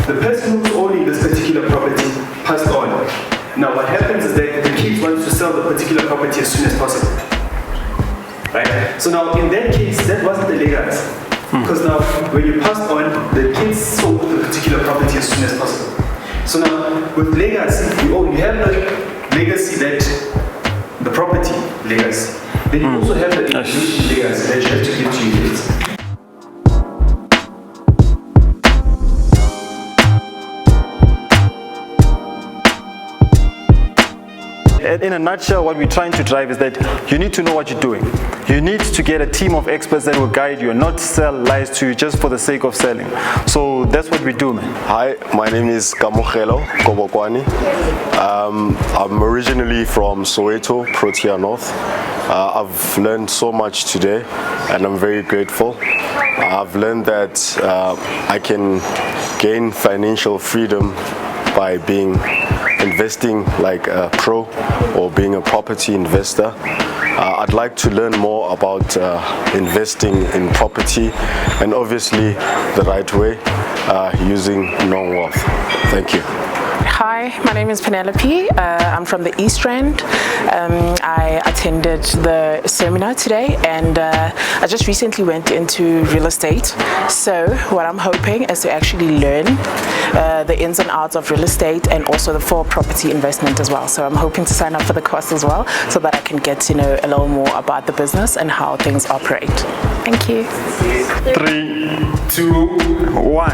the person who's owning this particular property passed on. Now what happens is that the kids want to sell the particular property as soon as possible. Right? So now in that case, that wasn't the legacy. Because now when you passed on, the kids sold the particular property as soon as possible. So now with legacy, you have the legacy that the property legacy. Then you also have the legacy that you have to give to your kids. In a nutshell, what we're trying to drive is that you need to know what you're doing. You need to get a team of experts that will guide you and not sell lies to you just for the sake of selling. So that's what we do, man. Hi, my name is Kamogelo Kobokwani. I'm originally from Soweto, Protea North. I've learned so much today and I'm very grateful. I've learned that I can gain financial freedom by investing like a pro or being a property investor. I'd like to learn more about investing in property and obviously the right way using Nong Wealth. Thank you. Hi, my name is Penelope. I'm from the East Rand. I attended the seminar today and I just recently went into real estate. So what I'm hoping is to actually learn the ins and outs of real estate and also for property investment as well. So I'm hoping to sign up for the course as well so that I can get to know a little more about the business and how things operate. Thank you. 3, 2, 1.